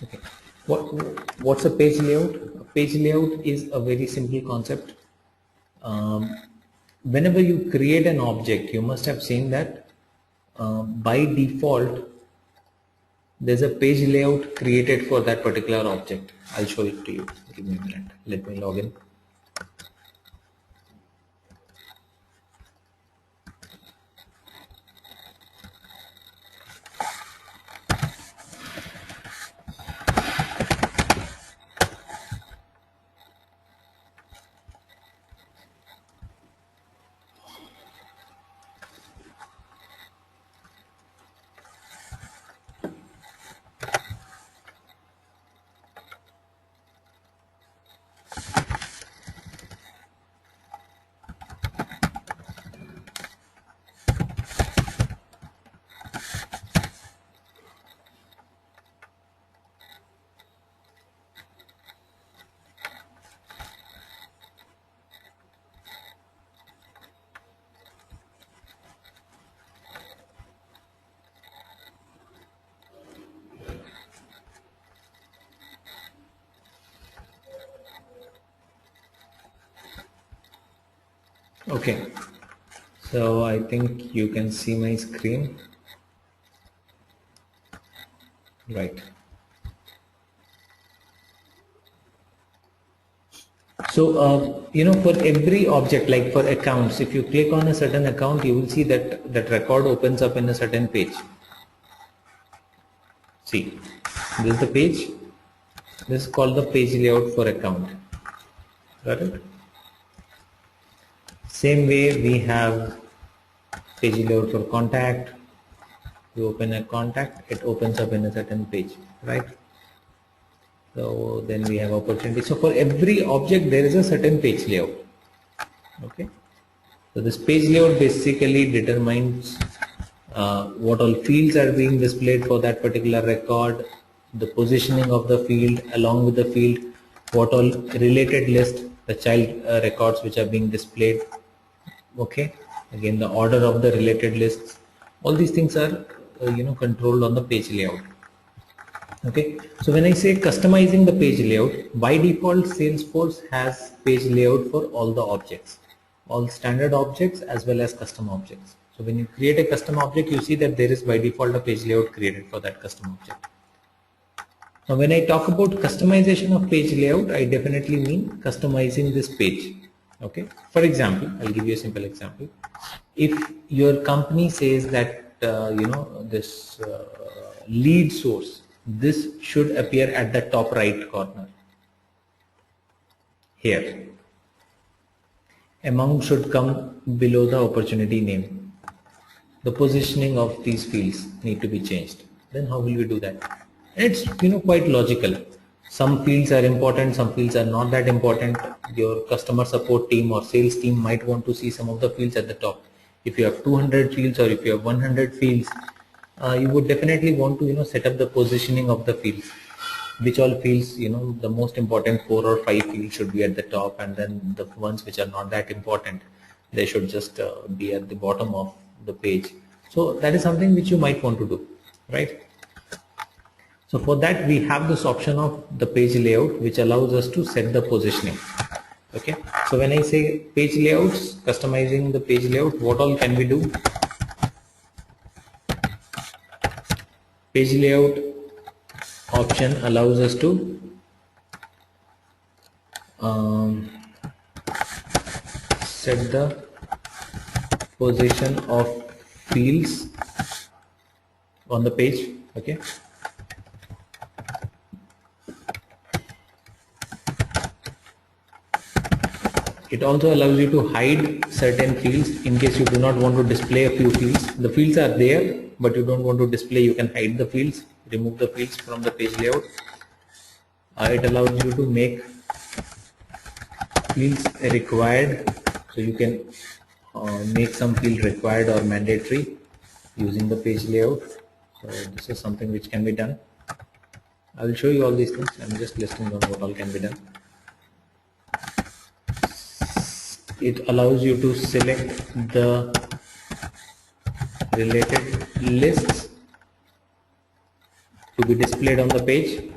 Okay. What's a page layout? A page layout is a very simple concept. Whenever you create an object, you must have seen that by default there's a page layout created for that particular object. I'll show it to you. Give me a minute. Let me log in. Okay, so I think you can see my screen, right? So for every object, like for accounts, if you click on a certain account, you will see that that record opens up in a certain page. See, this is the page. This is called the page layout for account. Got it? Same way we have page layout for contact. You open a contact, it opens up in a certain page, right? So then we have opportunity. So for every object there is a certain page layout. Okay. So this page layout basically determines what all fields are being displayed for that particular record, the positioning of the field, along with the field, what all related list, the child records which are being displayed. Okay, again the order of the related lists, all these things are controlled on the page layout. Okay, so when I say customizing the page layout, by default Salesforce has page layout for all the objects, all standard objects as well as custom objects. So when you create a custom object, you see that there is by default a page layout created for that custom object. Now when I talk about customization of page layout, I definitely mean customizing this page. Okay, for example, I'll give you a simple example. If your company says that this lead source, this should appear at the top right corner here. Amount should come below the opportunity name. The positioning of these fields need to be changed. Then how will we do that? It's quite logical. Some fields are important, some fields are not that important. Your customer support team or sales team might want to see some of the fields at the top. If you have 200 fields or if you have 100 fields, you would definitely want to set up the positioning of the fields. Which all fields, the most important 4 or 5 fields should be at the top, and then the ones which are not that important, they should just be at the bottom of the page. So that is something which you might want to do, right? So for that we have this option of the page layout, which allows us to set the positioning. Okay, so when I say page layouts, customizing the page layout, what all can we do? Page layout option allows us to set the position of fields on the page. Okay, it also allows you to hide certain fields in case you do not want to display a few fields. The fields are there, but you don't want to display. You can hide the fields, remove the fields from the page layout. It allows you to make fields required, so you can make some field required or mandatory using the page layout. So this is something which can be done. I will show you all these things. I'm just listing down what all can be done. It allows you to select the related lists to be displayed on the page.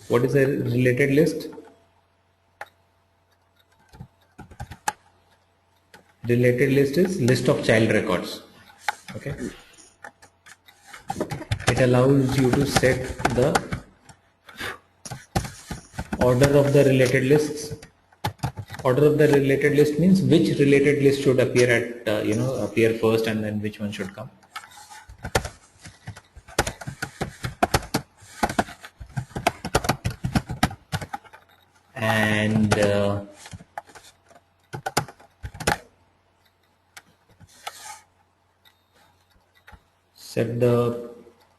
What is a related list? Related list is list of child records. Okay. It allows you to set the order of the related lists. Order of the related list means which related list should appear at appear first, and then which one should come. And set the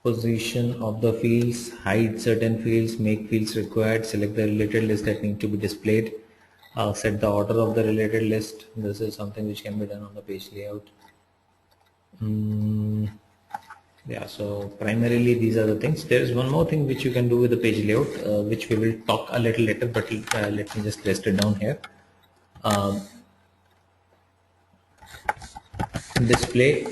position of the fields, hide certain fields, make fields required, select the related list that need to be displayed, set the order of the related list. This is something which can be done on the page layout. Yeah, so primarily these are the things. There is one more thing which you can do with the page layout, which we will talk a little later, but let me just list it down here. Display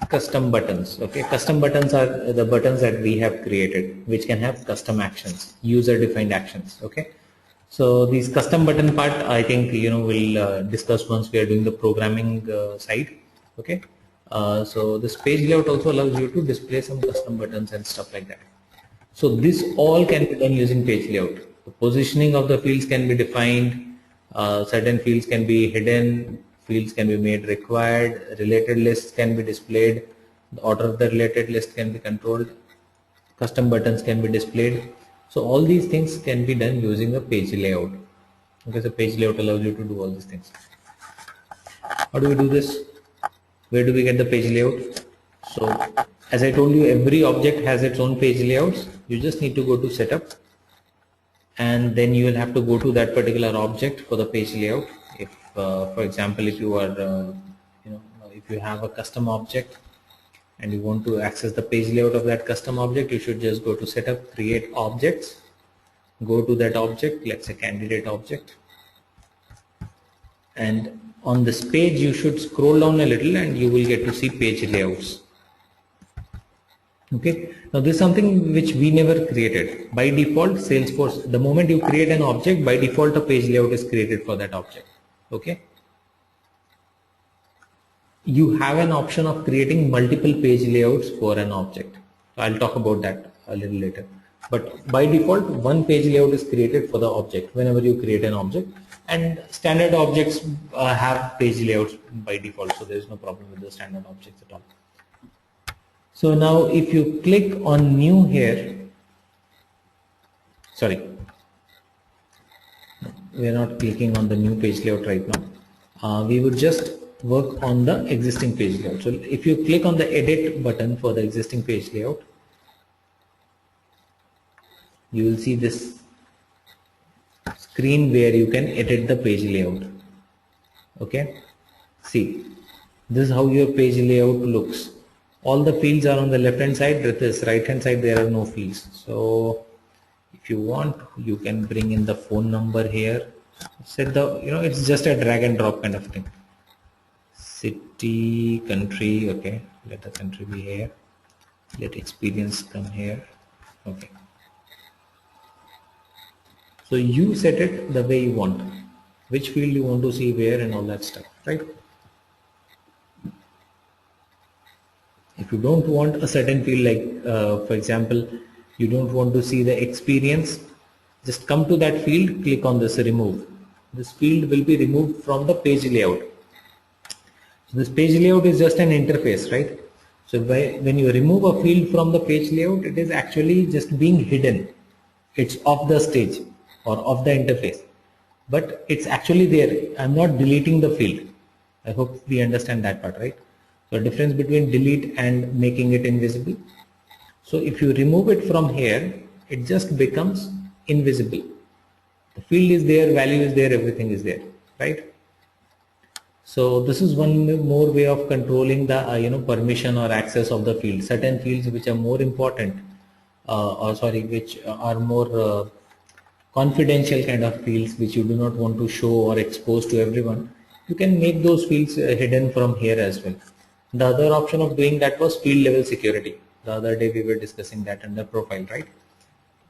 custom buttons. Okay, custom buttons are the buttons that we have created, which can have custom actions, user defined actions. Okay, so these custom button part, I think we'll discuss once we are doing the programming side. Okay, so this page layout also allows you to display some custom buttons and stuff like that. So this all can be done using page layout. The positioning of the fields can be defined, certain fields can be hidden, fields can be made required, related lists can be displayed, the order of the related list can be controlled, custom buttons can be displayed. So all these things can be done using a page layout. Okay, so page layout allows you to do all these things. How do we do this? Where do we get the page layout? So as I told you, every object has its own page layouts. You just need to go to setup, and then you will have to go to that particular object for the page layout. If for example, if you are if you have a custom object and you want to access the page layout of that custom object, you should just go to setup, create objects, go to that object, let's say candidate object, and on this page you should scroll down a little and you will get to see page layouts. Okay, now this is something which we never created. By default, Salesforce, the moment you create an object, by default a page layout is created for that object. Okay, you have an option of creating multiple page layouts for an object. I'll talk about that a little later, but by default one page layout is created for the object whenever you create an object, and standard objects have page layouts by default, so there is no problem with the standard objects at all. So now if you click on new here, sorry, we are not clicking on the new page layout right now. We would just work on the existing page layout. So if you click on the edit button for the existing page layout, you will see this screen where you can edit the page layout. Okay, see, this is how your page layout looks. All the fields are on the left hand side, with this right hand side there are no fields. So if you want, you can bring in the phone number here, set the, it's just a drag and drop kind of thing. City, country, okay, let the country be here, let experience come here. Okay, so you set it the way you want, which field you want to see where and all that stuff, right? If you don't want a certain field, like for example, you don't want to see the experience, just come to that field, click on this remove. This field will be removed from the page layout. So this page layout is just an interface, right? So when you remove a field from the page layout, it is actually just being hidden. It's off the stage or off the interface, but it's actually there. I'm not deleting the field. I hope we understand that part, right? So difference between delete and making it invisible. So if you remove it from here, it just becomes invisible. The field is there, value is there, everything is there, right? So this is one more way of controlling the permission or access of the field. Certain fields which are more important, which are more confidential kind of fields, which you do not want to show or expose to everyone, you can make those fields hidden from here as well. The other option of doing that was field level security. The other day we were discussing that under profile, right?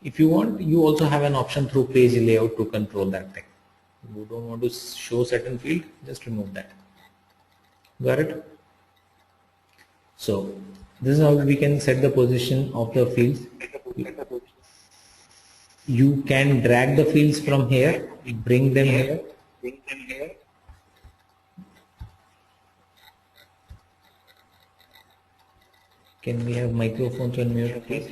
If you want, you also have an option through page layout to control that thing. You don't want to show certain field, just remove that. Got it? So this is how we can set the position of the fields. You can drag the fields from here, bring them here. Can we have microphones on mute, please?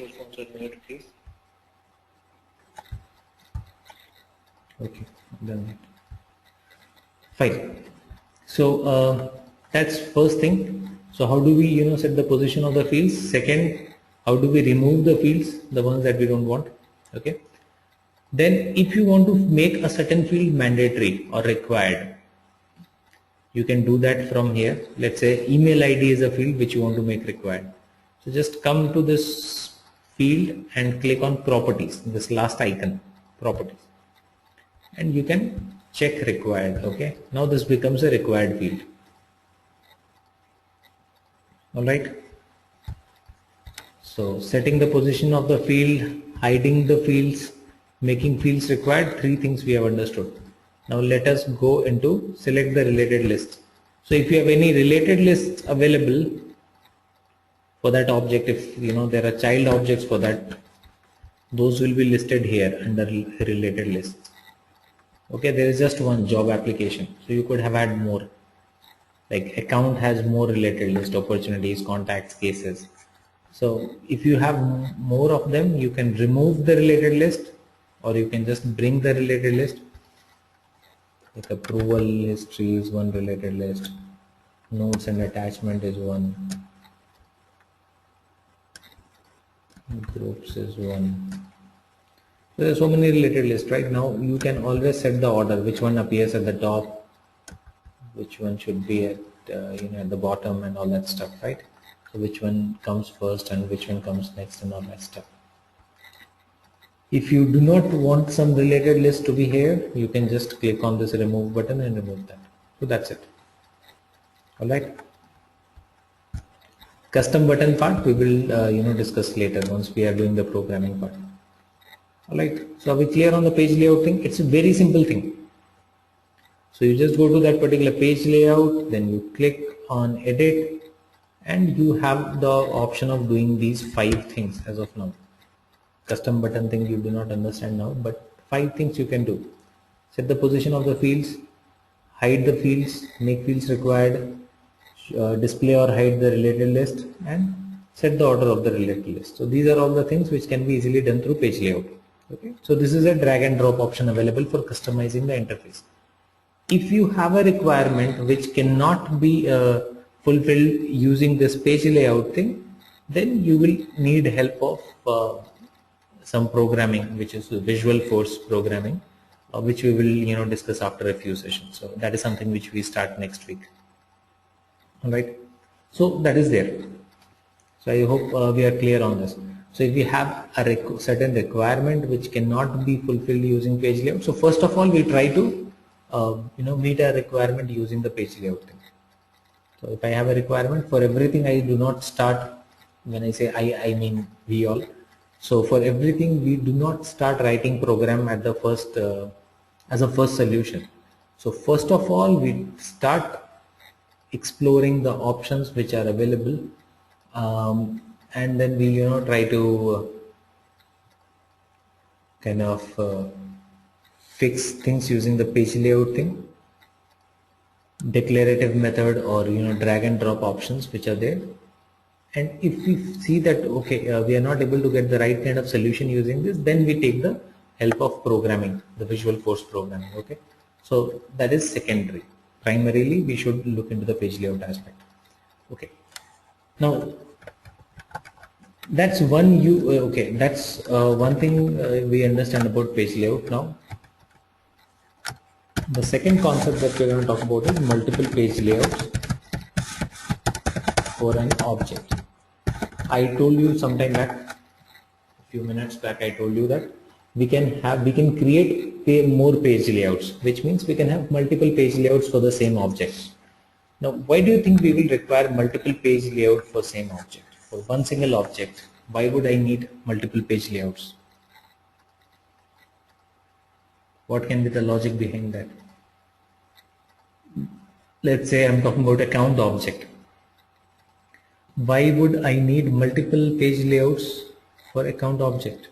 Okay, done that. Fine. So that's first thing. So how do we set the position of the fields? Second, how do we remove the fields, the ones that we don't want? Okay. Then if you want to make a certain field mandatory or required, you can do that from here. Let's say email ID is a field which you want to make required. So just come to this field and click on properties, this last icon, properties, and you can check required. Okay, now this becomes a required field. All right. So setting the position of the field, hiding the fields, making fields required, three things we have understood. Now let us go into select the related list. So if you have any related lists available for that object, if there are child objects for that, those will be listed here under related lists. Okay, there is just one job application, so you could have had more. Like account has more related list, opportunities, contacts, cases. So if you have more of them, you can remove the related list, or you can just bring the related list. Like approval history is one related list, notes and attachment is one, groups is one. So there are so many related lists. Right now you can always set the order, which one appears at the top, which one should be at at the bottom, and all that stuff, right? So which one comes first and which one comes next and all that stuff. If you do not want some related list to be here, you can just click on this remove button and remove that. So that's it. All right. Custom button part we will discuss later once we are doing the programming part. All right. So are we clear on the page layout thing? It's a very simple thing. So you just go to that particular page layout, then you click on edit, and you have the option of doing these 5 things as of now. Custom button thing you do not understand now, but 5 things you can do. Set the position of the fields, hide the fields, make fields required, display or hide the related list, and set the order of the related list. So these are all the things which can be easily done through page layout. Okay. So this is a drag and drop option available for customizing the interface. If you have a requirement which cannot be fulfilled using this page layout thing, then you will need help of some programming, which is Visualforce programming, which we will discuss after a few sessions. So that is something which we start next week. All right. So that is there. So I hope we are clear on this. So if we have a certain requirement which cannot be fulfilled using page layout, so first of all we try to meet a requirement using the page layout thing. So if I have a requirement for everything, I do not start, when I say I mean we all. So for everything we do not start writing program at the first as a first solution. So first of all we start exploring the options which are available, and then we try to kind of fix things using the page layout thing, declarative method, or drag and drop options which are there. And if we see that okay, we are not able to get the right kind of solution using this, then we take the help of programming, the Visualforce programming. Okay, so that is secondary. Primarily we should look into the page layout aspect. Okay, now that's one that's one thing we understand about page layout. Now the second concept that we're going to talk about is multiple page layouts for an object. I told you sometime back, a few minutes back, I told you that we can create more page layouts, which means we can have multiple page layouts for the same object. Now, why do you think we will require multiple page layout for same object? For one single object, why would I need multiple page layouts? What can be the logic behind that? Let's say I'm talking about account object. Why would I need multiple page layouts for account object?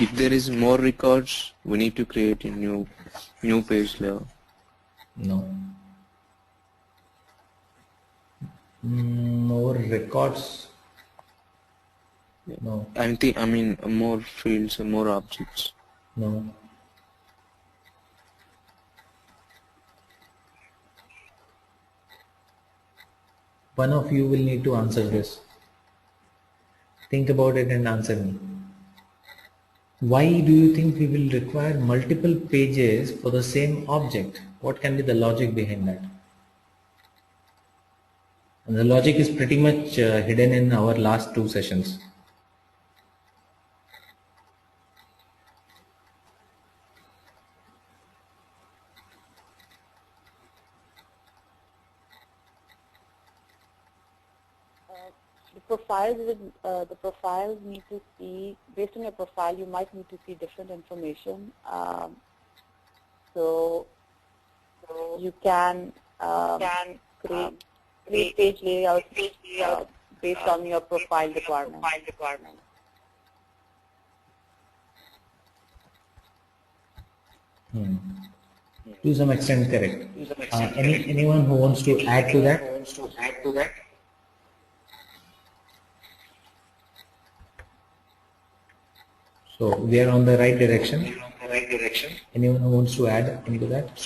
If there is more records, we need to create a new page layout. No. More records? No. I mean more fields and more objects. No. One of you will need to answer this. Think about it and answer me. Why do you think we will require multiple pages for the same object? What can be the logic behind that? And the logic is pretty much hidden in our last 2 sessions. The profiles need to see, based on your profile, you might need to see different information. So you can create page layouts based on your profile requirement. To some extent correct. Anyone who wants to add to that? So we are on the right direction. Anyone who wants to add into that?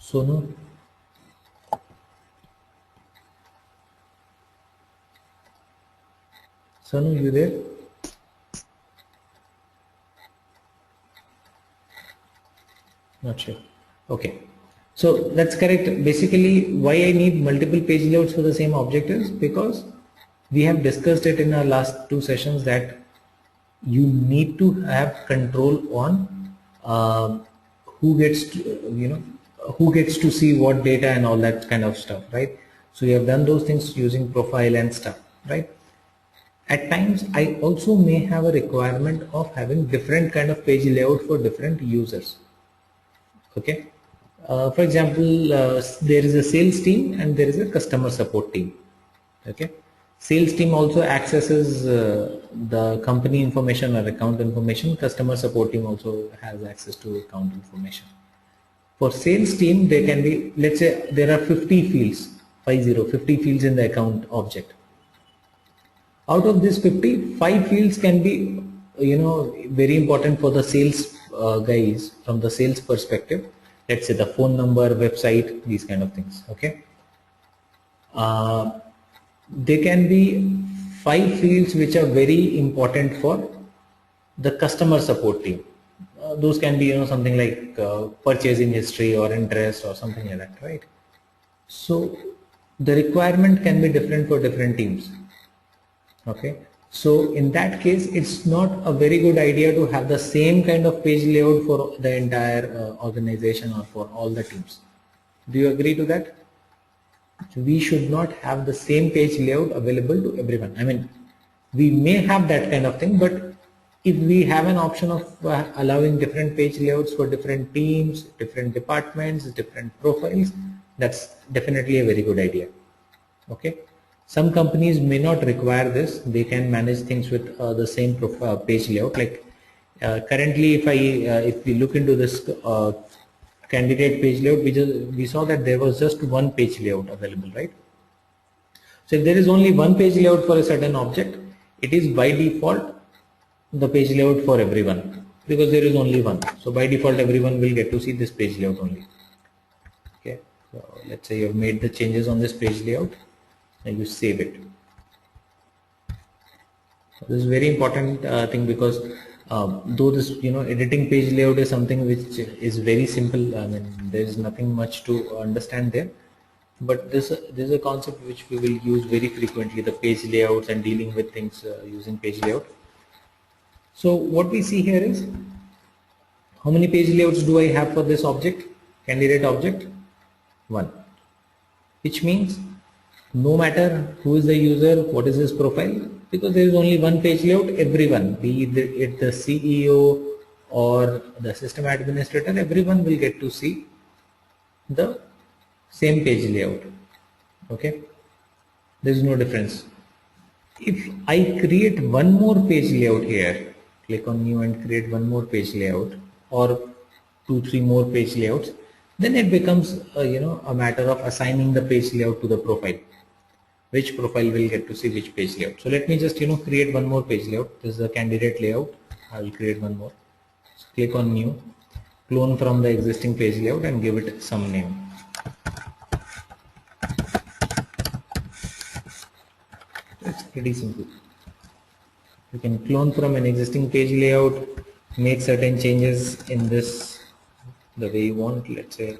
Sonu? Sonu, you there? Not sure. Okay. So that's correct. Basically, why I need multiple page layouts for the same object is because we have discussed it in our last 2 sessions that you need to have control on who gets to see what data and all that kind of stuff, right? So you have done those things using profile and stuff, right? At times, I also may have a requirement of having different kind of page layout for different users. Okay. For example, there is a sales team and there is a customer support team. Okay. Sales team also accesses the company information or account information. Customer support team also has access to account information. For sales team, there can be, let's say there are 50 fields, 50 fields in the account object. Out of this 50, 5 fields can be, very important for the sales guys from the sales perspective. Let's say the phone number, website, these kind of things. Okay. There can be 5 fields which are very important for the customer support team. Those can be, something like purchasing history or interest or something like that, right? So the requirement can be different for different teams. Okay. So in that case, it's not a very good idea to have the same kind of page layout for the entire organization or for all the teams. Do you agree to that? So we should not have the same page layout available to everyone. I mean, we may have that kind of thing, but if we have an option of allowing different page layouts for different teams, different departments, different profiles, that's definitely a very good idea. Okay. Some companies may not require this. They can manage things with the same page layout. Like currently, if we look into this candidate page layout, we saw that there was just one page layout available, right? So if there is only one page layout for a certain object, it is by default the page layout for everyone because there is only one. So by default, everyone will get to see this page layout only. Okay. So let's say you have made the changes on this page layout. And you save it. This is very important thing because Though this, editing page layout is something which is very simple. I mean, there is nothing much to understand there. But this is a concept which we will use very frequently, the page layouts and dealing with things using page layout. So what we see here is, how many page layouts do I have for this object, candidate object? 1. Which means no matter who is the user, what is his profile, because there is only one page layout, everyone, be it the CEO or the system administrator, everyone will get to see the same page layout. Okay, there is no difference. If I create one more page layout here, click on new and create one more page layout, or 2-3 more page layouts, then it becomes a matter of assigning the page layout to the profile. Which profile will get to see which page layout. So let me just create one more page layout. This is the candidate layout. I will create one more. So click on new, clone from the existing page layout and give it some name. It's pretty simple. You can clone from an existing page layout, make certain changes in this the way you want. Let's say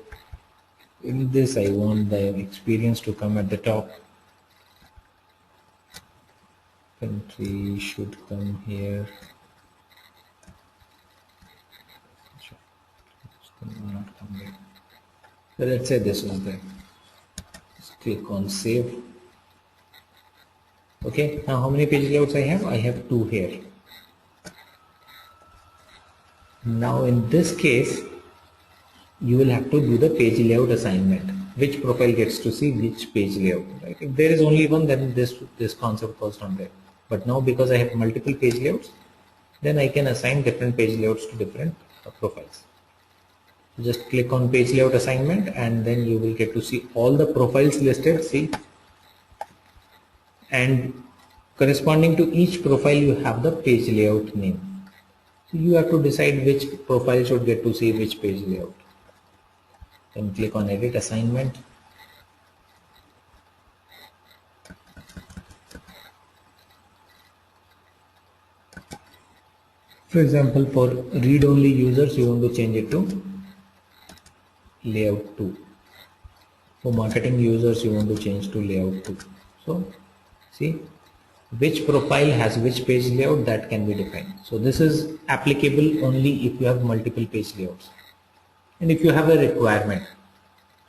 in this I want the experience to come at the top. Country should come here. So let's say this one there. Just click on save. Okay, now how many page layouts I have? I have 2 here. Now in this case, you will have to do the page layout assignment. Which profile gets to see which page layout, right? If there is only one, then this concept was not there. But now because I have multiple page layouts, then I can assign different page layouts to different profiles. Just click on page layout assignment and then you will get to see all the profiles listed, see, and corresponding to each profile you have the page layout name. So you have to decide which profile should get to see which page layout. Then click on edit assignment. For example, for read-only users, you want to change it to layout 2. For marketing users, you want to change to layout 2. So, see, which profile has which page layout, that can be defined. So this is applicable only if you have multiple page layouts. And if you have a requirement,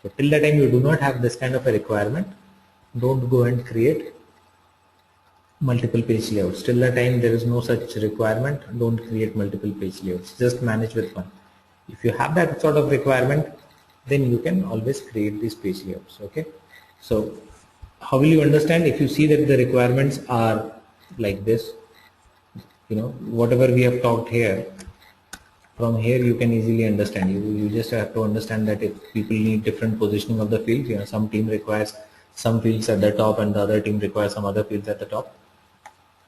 so till the time you do not have this kind of a requirement, don't go and create multiple page layouts. Till the time there is no such requirement, don't create multiple page layouts. Just manage with one. If you have that sort of requirement, then you can always create these page layouts. Okay. So how will you understand? If you see that the requirements are like this, whatever we have talked here, from here you can easily understand. You just have to understand that if people need different positioning of the fields, some team requires some fields at the top and the other team requires some other fields at the top.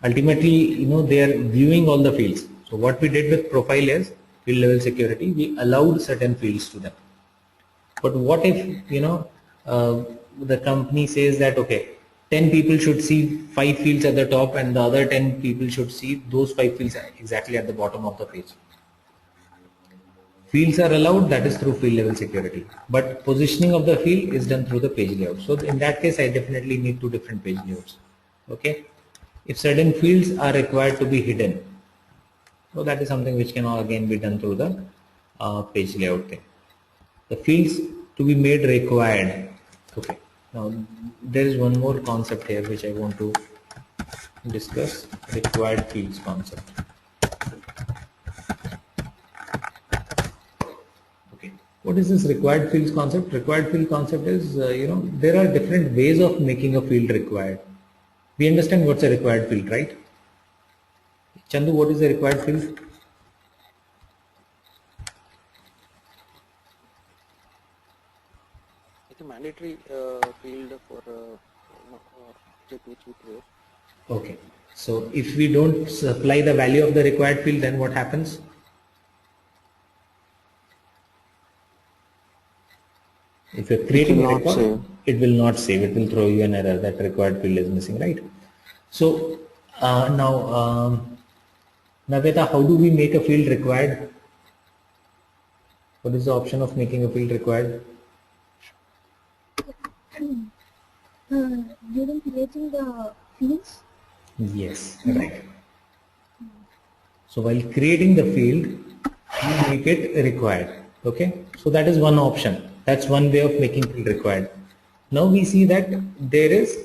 Ultimately, they are viewing all the fields. So what we did with profile is field level security. We allowed certain fields to them. But what if, the company says that, okay, 10 people should see 5 fields at the top and the other 10 people should see those 5 fields exactly at the bottom of the page. Fields are allowed, that is through field level security. But positioning of the field is done through the page layout. So in that case, I definitely need 2 different page layouts. Okay. If certain fields are required to be hidden, so that is something which can again be done through the page layout thing. The fields to be made required. Okay. Now there is one more concept here which I want to discuss, required fields concept. Okay. What is this required fields concept? Required field concept is, there are different ways of making a field required. We understand what's a required field, right? Chandu, what is a required field? It's a mandatory field for object which we create. Okay. So if we don't supply the value of the required field, then what happens? If you're creating a record, it will not save. It will throw you an error that required field is missing, right? So now Naveta, how do we make a field required? What is the option of making a field required? During creating the fields? Yes, right. So while creating the field, you make it required. Okay, so that is one option. That's one way of making field required. Now we see that there is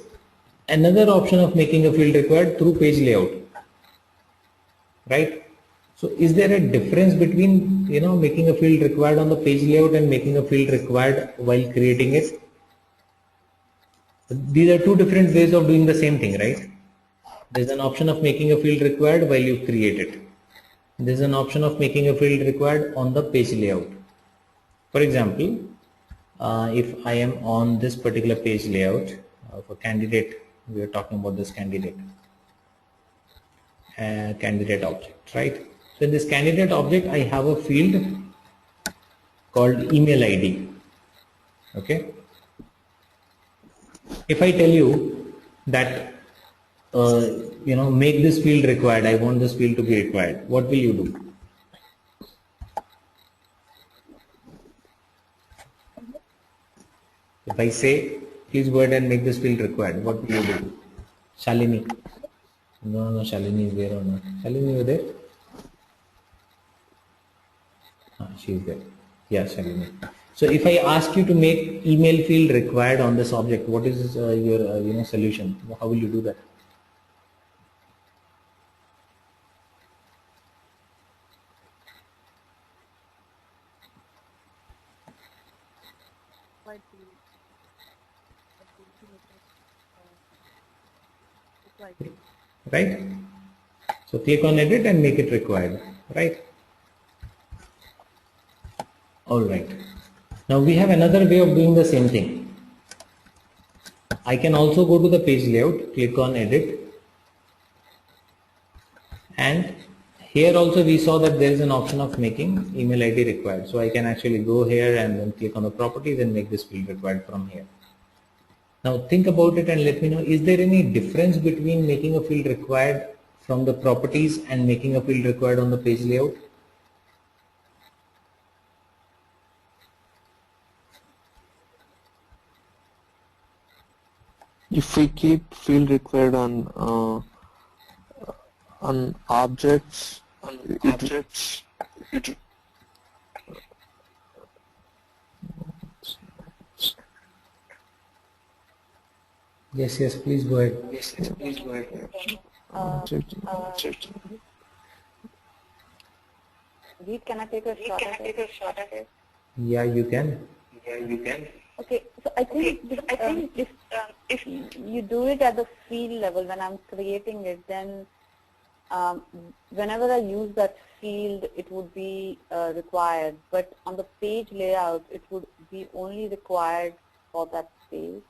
another option of making a field required through page layout. Right? So is there a difference between making a field required on the page layout and making a field required while creating it? These are two different ways of doing the same thing, right? There's an option of making a field required while you create it. There's an option of making a field required on the page layout. For example, if I am on this particular page layout for candidate, we are talking about this candidate object, right? So in this candidate object, I have a field called email ID. Okay. If I tell you that make this field required, I want this field to be required, what will you do? If I say, please go ahead and make this field required, what will you do? Shalini. No, Shalini is there or not? Shalini, you there? She is there. Yeah, Shalini. So if I ask you to make email field required on this object, what is your solution? How will you do that? Right? So click on edit and make it required, right? Alright. Now we have another way of doing the same thing. I can also go to the page layout, click on edit, and here also we saw that there is an option of making email ID required. So I can actually go here and then click on the properties and make this field required from here. Now think about it and let me know, is there any difference between making a field required from the properties and making a field required on the page layout? If we keep field required on objects, it Yes, please go ahead. Reed, can I take a shot at it? Yeah, you can. Okay, so I think if you do it at the field level, when I'm creating it, then whenever I use that field, it would be required. But on the page layout, it would be only required for that page.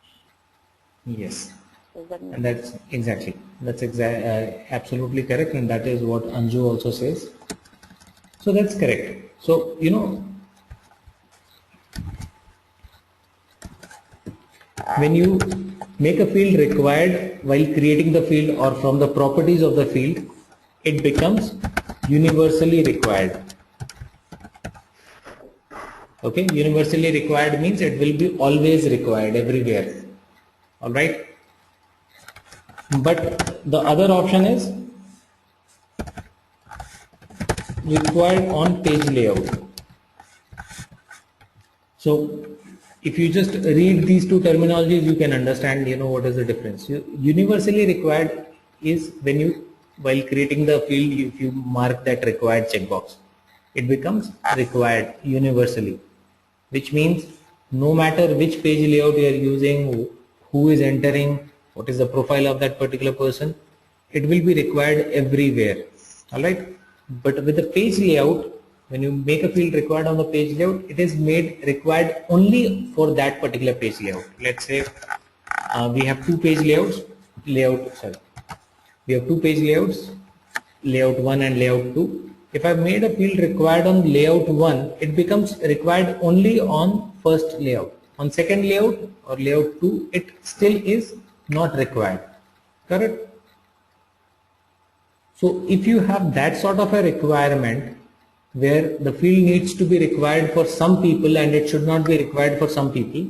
Yes. Does that make And that's exactly, absolutely correct, and that is what Anju also says. So that's correct. So when you make a field required while creating the field or from the properties of the field, it becomes universally required. Okay, universally required means it will be always required everywhere. Alright, but the other option is required on page layout. So if you just read these two terminologies, you can understand what is the difference. Universally required is when you, while creating the field, if you mark that required checkbox, it becomes required universally, which means no matter which page layout you are using, who is entering, what is the profile of that particular person, it will be required everywhere. Alright, but with the page layout, when you make a field required on the page layout, it is made required only for that particular page layout. Let's say we have two page layouts, we have two page layouts, layout 1 and layout 2. If I made a field required on layout 1, it becomes required only on first layout. On second layout or layout 2, it still is not required. Correct? So if you have that sort of a requirement where the field needs to be required for some people and it should not be required for some people,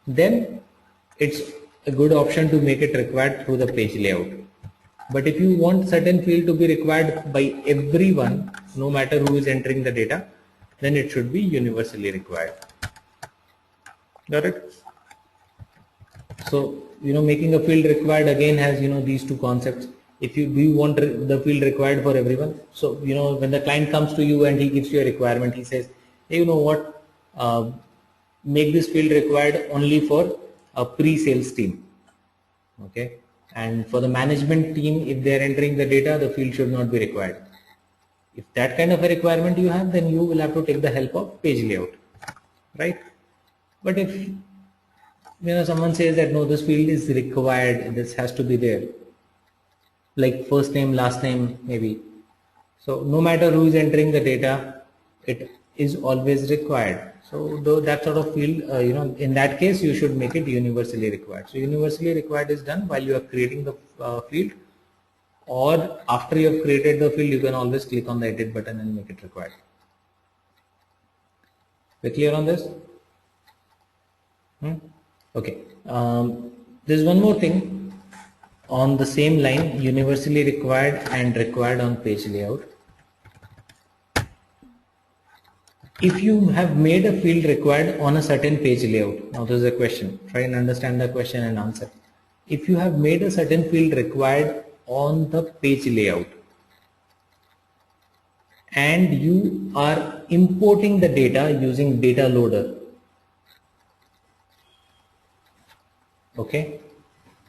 then it's a good option to make it required through the page layout. But if you want certain field to be required by everyone, no matter who is entering the data, then it should be universally required. Got it? So, making a field required again has, these two concepts. If you want the field required for everyone, so, when the client comes to you and he gives you a requirement, he says, hey, you know what, make this field required only for a pre-sales team. Okay. And for the management team, if they are entering the data, the field should not be required. If that kind of a requirement you have, then you will have to take the help of page layout, right? But if someone says that no, this field is required, this has to be there, like first name, last name, maybe. So no matter who is entering the data, it is always required. So though that sort of field, in that case, you should make it universally required. So universally required is done while you are creating the field, or after you have created the field, you can always click on the edit button and make it required. We clear on this? Okay. There's one more thing on the same line, universally required and required on page layout. If you have made a field required on a certain page layout, now this is a question, try and understand the question and answer. If you have made a certain field required on the page layout and you are importing the data using data loader, okay,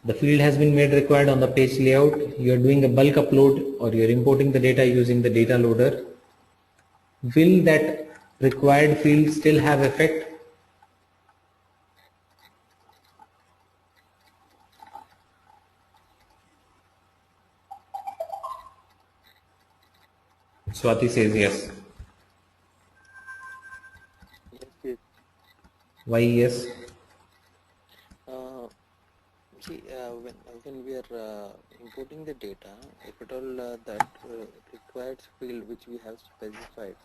the field has been made required on the page layout, you are doing a bulk upload or you are importing the data using the data loader, will that required field still have effect? Swati says yes. Yes. Why yes? When we are importing the data, if at all that required field which we have specified,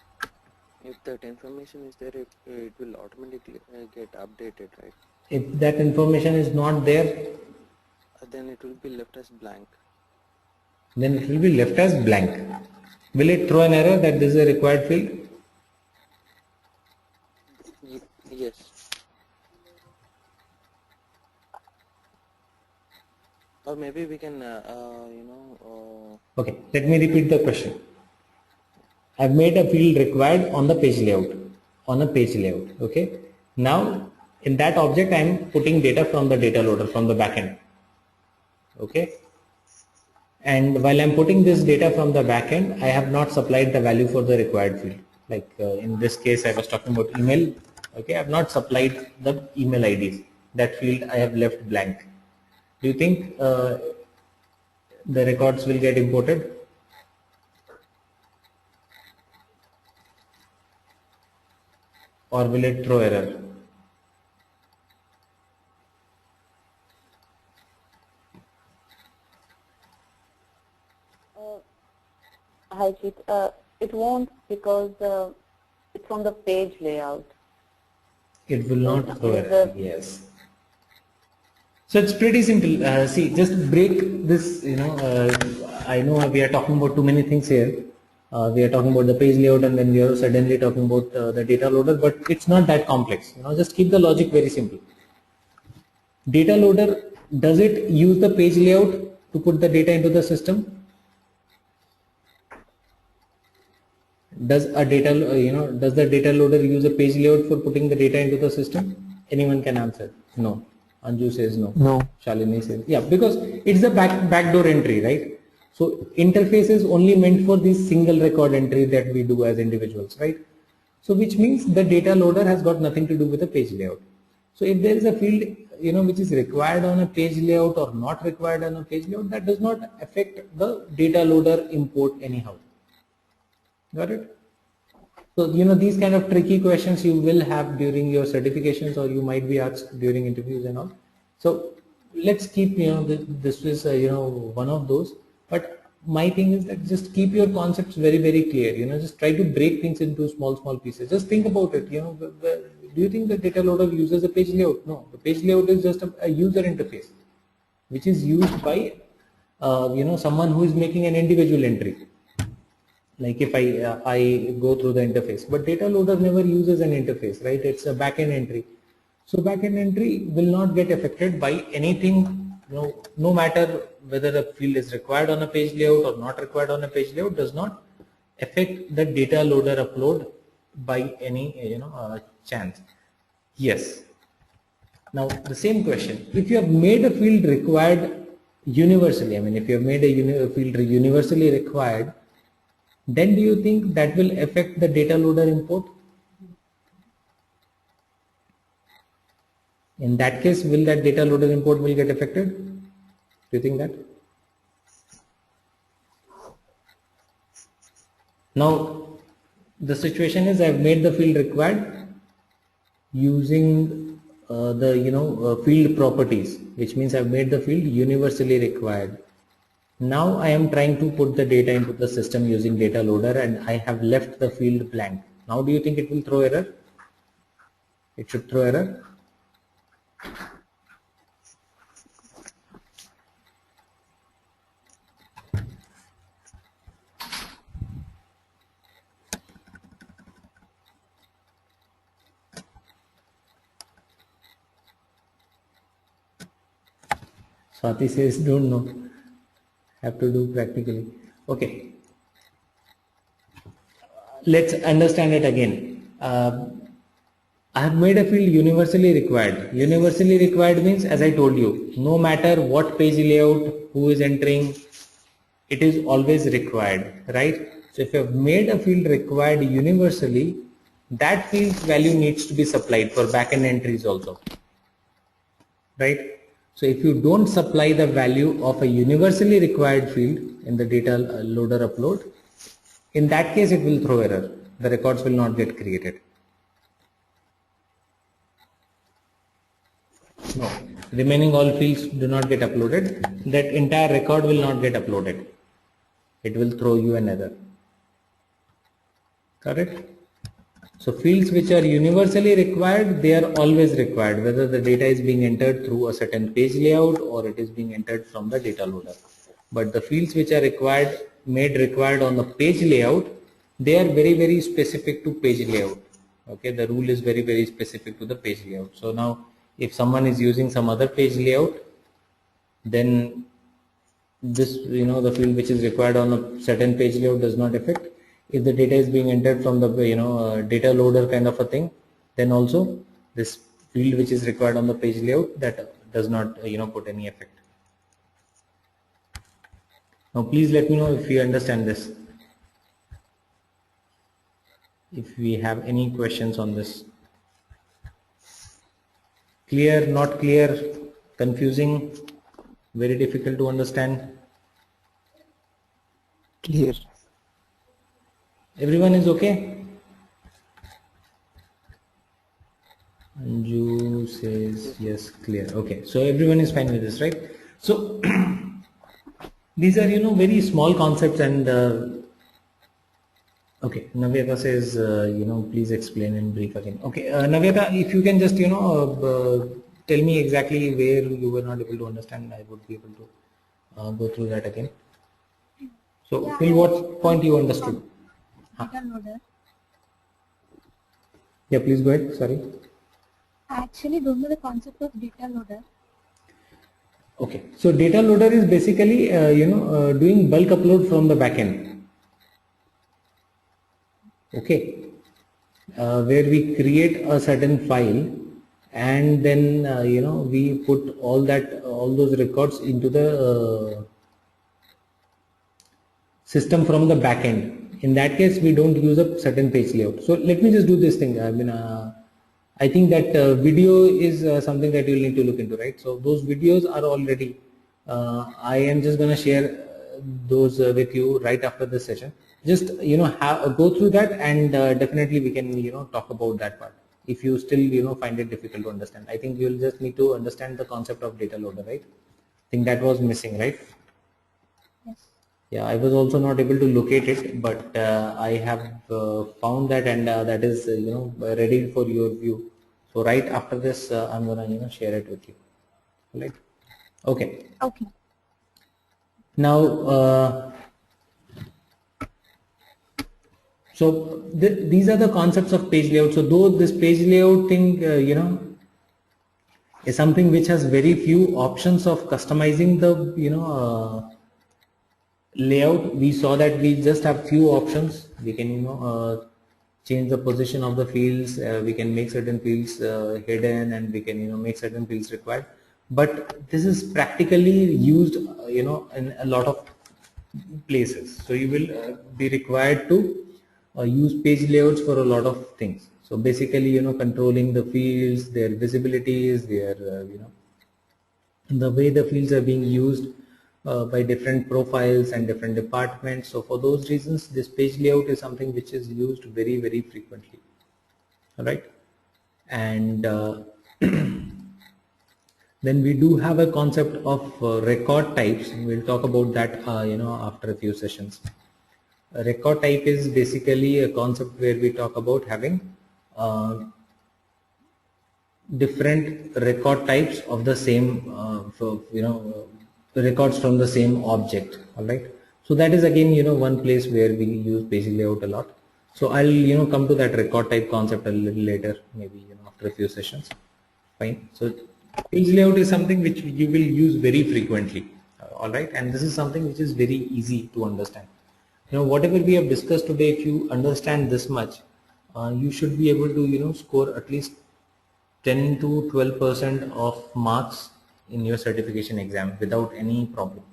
if that information is there, it will automatically get updated, right? If that information is not there, Then it will be left as blank. then it will be left as blank. Will it throw an error that this is a required field? Yes. Or maybe we can, Okay, let me repeat the question. I've made a field required on the page layout, okay. Now in that object I'm putting data from the data loader, from the backend, okay. And while I'm putting this data from the backend, I have not supplied the value for the required field. Like in this case I was talking about email, okay. I've not supplied the email IDs. That field I have left blank. Do you think the records will get imported? Or will it throw error? Hi, Chit. It won't, because it's on the page layout. It will not throw error. Yes. So it's pretty simple. See, just break this. I know we are talking about too many things here. We are talking about the page layout and then we are suddenly talking about the data loader, but it's not that complex. Just keep the logic very simple. Data loader, does it use the page layout to put the data into the system? Does the data loader use a page layout for putting the data into the system? Anyone can answer. No. Anju says no. No. Shalini says yeah, because it's the backdoor entry, right? So interface is only meant for this single record entry that we do as individuals, right? So which means the data loader has got nothing to do with the page layout. So if there is a field, which is required on a page layout or not required on a page layout, that does not affect the data loader import anyhow. Got it? So, these kind of tricky questions you will have during your certifications, or you might be asked during interviews and all. So let's keep, this is, one of those. But my thing is that just keep your concepts very, very clear. Just try to break things into small pieces. Just think about it. Do you think the data loader uses a page layout? No, the page layout is just a user interface, which is used by someone who is making an individual entry. Like if I go through the interface, but data loader never uses an interface, right? It's a backend entry. So backend entry will not get affected by anything, no matter whether a field is required on a page layout or not required on a page layout, does not affect the data loader upload by any chance. Yes. Now the same question, if you have made a field required universally, if you have made a field universally required, then do you think that will affect the data loader import? In that case, will that data loader import will get affected? Do you think that? Now, the situation is I've made the field required using the field properties, which means I've made the field universally required. Now I am trying to put the data into the system using data loader and I have left the field blank. Now do you think it will throw error? It should throw error. Swati says don't know. Have to do practically. Okay. Let's understand it again. I have made a field universally required. Universally required means, as I told you, no matter what page layout, who is entering, it is always required, right? So if you have made a field required universally, that field's value needs to be supplied for backend entries also, right? So if you don't supply the value of a universally required field in the data loader upload, in that case it will throw error. The records will not get created. No, remaining all fields do not get uploaded. That entire record will not get uploaded. It will throw you an error. Correct? So fields which are universally required, they are always required, whether the data is being entered through a certain page layout or it is being entered from the data loader. But the fields which are made required on the page layout, they are very, very specific to page layout. Okay, the rule is very, very specific to the page layout. So now if someone is using some other page layout, then this, the field which is required on a certain page layout does not affect. If the data is being entered from the data loader kind of a thing, then also this field which is required on the page layout, that does not put any effect. Now please let me know if you understand this, if we have any questions on this. Clear, not clear, confusing, very difficult to understand? Clear. Everyone is okay? Anju says yes, clear. Okay, so everyone is fine with this, right? So these are very small concepts, and okay, Navyata says please explain in brief again. Okay, Navyata, if you can just tell me exactly where you were not able to understand, I would be able to go through that again. So Yeah, till what point you understood? Data loader. Yeah, please go ahead. Sorry. I actually don't know the concept of data loader. Okay, so data loader is basically doing bulk upload from the backend. Okay, where we create a certain file and then we put all those records into the system from the backend. In that case, we don't use a certain page layout. So let me just do this thing. I think that video is something that you'll need to look into, right? So those videos are already, I am just going to share those with you right after this session. Just go through that, and definitely we can talk about that part. If you still find it difficult to understand, I think you'll just need to understand the concept of data loader, right? I think that was missing, right? Yes. Yeah, I was also not able to locate it, but I have found that, and that is ready for your view. So right after this, I'm gonna share it with you. Right? Okay. Okay. Now, so these are the concepts of page layout. So though this page layout thing, is something which has very few options of customizing the layout. We saw that we just have few options. We can change the position of the fields. We can make certain fields hidden, and we can make certain fields required. But this is practically used in a lot of places. So you will be required to use page layouts for a lot of things. So basically controlling the fields, their visibilities, their the way the fields are being used by different profiles and different departments. So for those reasons, this page layout is something which is used very frequently. All right, and then we do have a concept of record types. We'll talk about that after a few sessions. A record type is basically a concept where we talk about having different record types of the same records from the same object. All right, so that is again one place where we use page layout a lot. So I'll come to that record type concept a little later, maybe after a few sessions. Fine. So page layout is something which you will use very frequently. All right, and this is something which is very easy to understand. Whatever we have discussed today, if you understand this much, you should be able to score at least 10 to 12% of marks in your certification exam without any problem.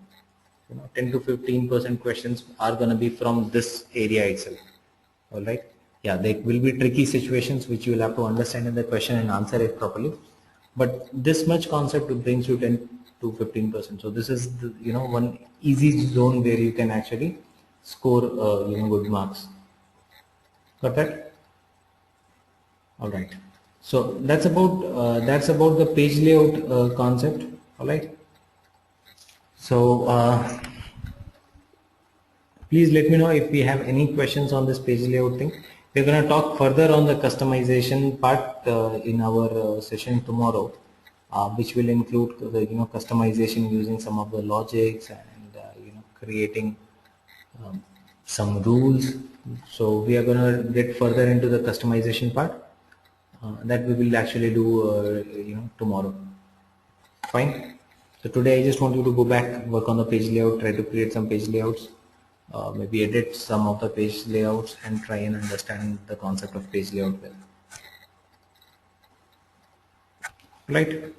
10 to 15% questions are going to be from this area itself. All right. Yeah, there will be tricky situations which you will have to understand in the question and answer it properly. But this much concept brings you 10 to 15%. So this is the, one easy zone where you can actually score good marks. Got that? All right. So that's about the page layout concept. All right. So please let me know if we have any questions on this page layout thing. We're going to talk further on the customization part in our session tomorrow, which will include the customization using some of the logics and creating some rules. So we are going to get further into the customization part. That we will actually do tomorrow. Fine. So today I just want you to go back, work on the page layout, try to create some page layouts, maybe edit some of the page layouts, and try and understand the concept of page layout well. Right.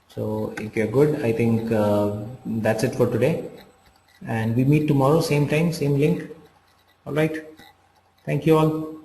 So if you're good, I think that's it for today, and we meet tomorrow, same time, same link. All right. Thank you all.